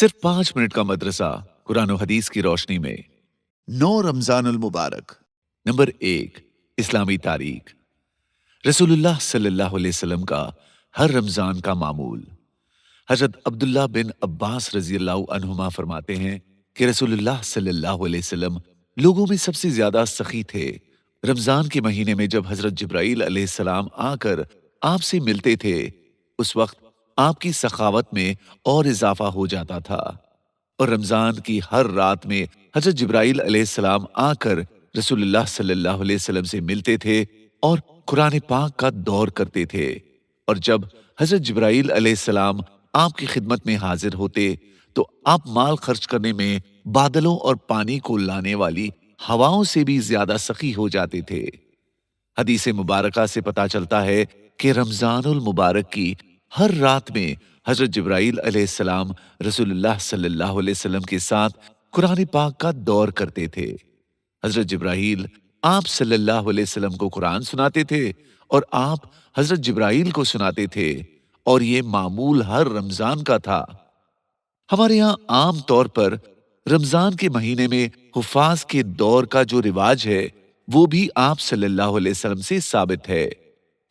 सिर्फ 5 मिनट का मदरसा कुरान और हदीस की रोशनी में। 9 रमजानुल मुबारक। नंबर 1, इस्लामी तारीख। रसूलुल्लाह सल्लल्लाहु अलैहि वसल्लम का हर रमजान का मामूल। हजरत अब्दुल्लाह बिन अब्बास रजी अल्लाह अन्हुमा फरमाते हैं कि रसूलुल्लाह सल्लल्लाहु अलैहि वसल्लम लोगों में सबसे ज्यादा सखी थे। रमजान के महीने में जब हजरत जिब्राइल अलैहिस्सलाम आकर आपसे मिलते थे, उस वक्त आपकी सखावत में और इजाफा हो जाता था। और रमजान की हर रात में हजरत जिब्राइल अलैहिस्सलाम आकर रसूलुल्लाह सल्लल्लाहु अलैहि वसल्लम से मिलते थे और कुरान पाक का दौर करते थे। और जब हजरत जिब्राइल अलैहिस्सलाम आपकी खिदमत में हाजिर होते तो आप माल खर्च करने में बादलों और पानी को लाने वाली हवाओं से भी ज्यादा सखी हो जाते थे। हदीस मुबारका से पता चलता है कि रमजानुल मुबारक की हर रात में हजरत जिब्राइल अलैहिस्सलाम रसूलुल्लाह सल्लल्लाहु अलैहि वसल्लम के साथ कुरान पाक का दौर करते थे। हजरत जिब्राइल आप सल्लल्लाहु अलैहि वसल्लम को कुरान सुनाते थे और आप हजरत जिब्राइल को सुनाते थे, और ये मामूल हर रमजान का था। हमारे यहाँ आम तौर पर रमजान के महीने में हुफाज के दौर का जो रिवाज है वो भी आप सल्लल्लाहु अलैहि वसल्लम से साबित है।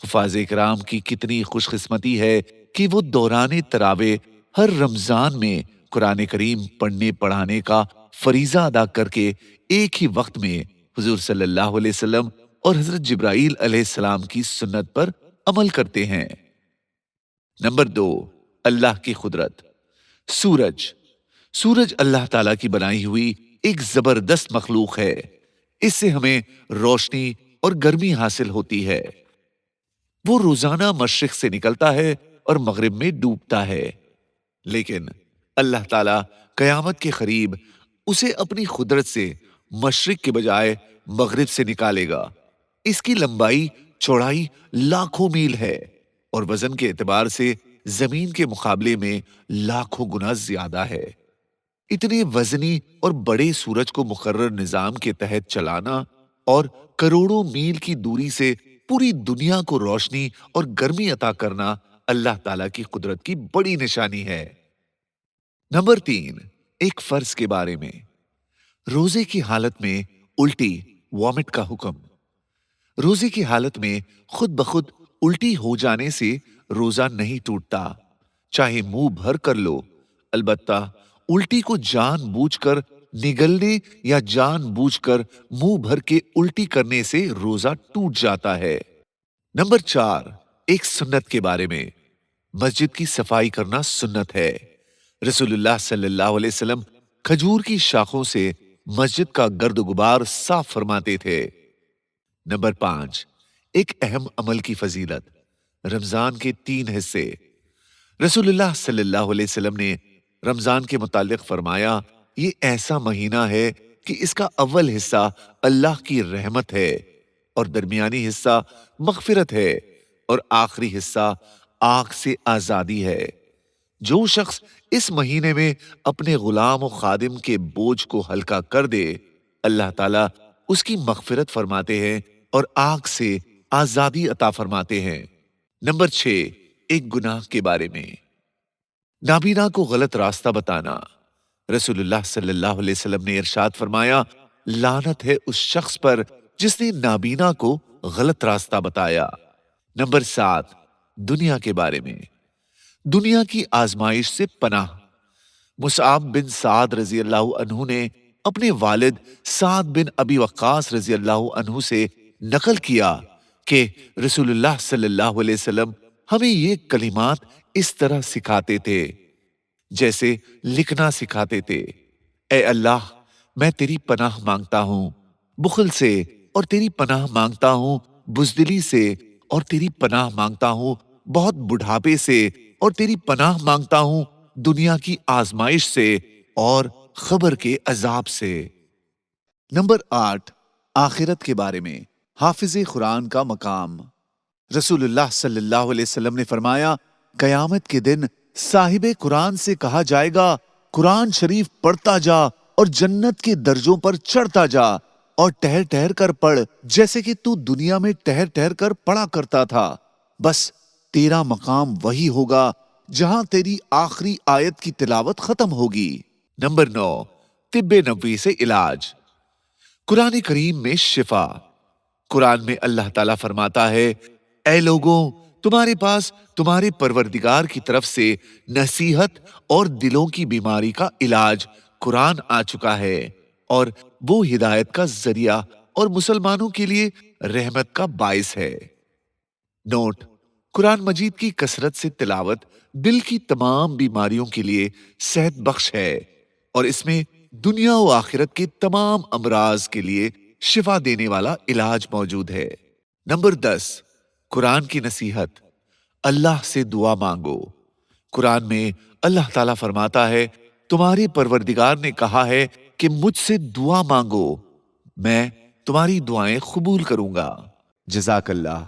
हुफाज इकराम की कितनी खुशकिस्मती है कि वो दौराने तरावे हर रमजान में कुरान करीम पढ़ने पढ़ाने का फरीजा अदा करके एक ही वक्त में हुजूर सल्लल्लाहु अलैहि वसल्लम और हजरत जिब्राइल अलैहिस्सलाम की सुन्नत पर अमल करते हैं। नंबर 2, अल्लाह की कुदरत। सूरज। सूरज अल्लाह ताला की बनाई हुई एक जबरदस्त मखलूक है। इससे हमें रोशनी और गर्मी हासिल होती है। वो रोजाना मशरिक से निकलता है और मगरिब में डूबता है, लेकिन अल्लाह ताला कयामत के करीब उसे अपनी कुदरत से मशरिक के बजाय मगरिब से निकालेगा। इसकी लंबाई चौड़ाई लाखों मील है और वजन के एतबार से जमीन के मुकाबले में लाखों गुना ज्यादा है। इतने वजनी और बड़े सूरज को मुकर्रर निजाम के तहत चलाना और करोड़ों मील की दूरी से पूरी दुनिया को रोशनी और गर्मी अता करना अल्लाह ताला की कुदरत की बड़ी निशानी है। नंबर 3, एक फर्ज के बारे में। रोजे की हालत में उल्टी वॉमिट का हुक्म। रोजे की हालत में खुद ब खुद उल्टी हो जाने से रोजा नहीं टूटता, चाहे मुंह भर कर लो। अलबत्ता उल्टी को जानबूझकर निगलने या जानबूझकर मुंह भर के उल्टी करने से रोजा टूट जाता है। नंबर 4, एक सुन्नत के बारे में। मस्जिद की सफाई करना सुन्नत है। रसूलुल्लाह सल्लल्लाहु अलैहि वसल्लम खजूर की शाखों से मस्जिद का गर्द गुबार साफ फरमाते थे। नंबर 5, एक अहम अमल की फजीलत। रमजान के 3 हिस्से। रसूलुल्लाह सल्लल्लाहु अलैहि वसल्लम ने रमजान के मुतालिक फरमाया, ये ऐसा महीना है कि इसका अव्वल हिस्सा अल्लाह की रहमत है और दरमियानी हिस्सा मगफिरत है और आखिरी हिस्सा आग से आजादी है। जो शख्स इस महीने में अपने गुलाम और खादिम के बोझ को हल्का कर दे, अल्लाह ताला उसकी मगफिरत फरमाते हैं और आग से आजादी अता फरमाते हैं। नंबर 6, एक गुनाह के बारे में। नाबीना को गलत रास्ता बताना। रसूलुल्लाह सल्लल्लाहु अलैहि वसल्लम ने इरशाद फरमाया, लानत है उस शख्स पर जिसने नाबीना को गलत रास्ता बताया। नंबर 7, दुनिया के बारे में। दुनिया की आजमाइश से पनाह। मुसआब बिन साद रजी अल्लाह अन्हु ने अपने वालिद साद बिन अबी वक्कास रजी अल्लाह अन्हु से नकल किया कि रसूलुल्लाह सल्लल्लाहु अलैहि वसल्लम हमें ये कलिमात इस तरह सिखाते थे जैसे लिखना सिखाते थे। ए अल्लाह, मैं तेरी पनाह मांगता हूँ बुखल से, और तेरी पनाह मांगता हूँ बुजदिली से, और तेरी पनाह मांगता हूँ बहुत बुढ़ापे से, और तेरी पनाह मांगता हूँ दुनिया की आजमाइश से और खबर के अजाब से। नंबर 8, आखिरत के बारे में। हाफिज कुरान का मकाम। रसूलुल्लाह सल्लल्लाहु अलैहि वसल्लम ने फरमाया, कयामत के दिन साहिबे कुरान से कहा जाएगा, कुरान शरीफ पढ़ता जा और जन्नत के दर्जों पर चढ़ता जा और ठहर ठहर कर पढ़ जैसे कि तू दुनिया में ठहर ठहर कर पढ़ा करता था। बस तेरा मकाम वही होगा جہاں تیری آخری آیت کی تلاوت ختم ہوگی۔ نمبر 9، طب نبوی سے علاج، قرآن کریم میں شفا۔ قرآن میں اللہ تعالیٰ فرماتا ہے، اے لوگوں، تمہارے پاس تمہارے پروردگار کی طرف سے نصیحت اور دلوں کی بیماری کا علاج قرآن آ چکا ہے، اور وہ ہدایت کا ذریعہ اور مسلمانوں کے لیے رحمت کا باعث ہے۔ نوٹ: قرآن مجید کی کثرت سے تلاوت دل کی تمام بیماریوں کے لیے صحت بخش ہے، اور اس میں دنیا و آخرت کے تمام امراض کے لیے شفا دینے والا علاج موجود ہے۔ نمبر 10، قرآن کی نصیحت، اللہ سے دعا مانگو۔ قرآن میں اللہ تعالیٰ فرماتا ہے، تمہارے پروردگار نے کہا ہے کہ مجھ سے دعا مانگو، میں تمہاری دعائیں قبول کروں گا۔ جزاک اللہ۔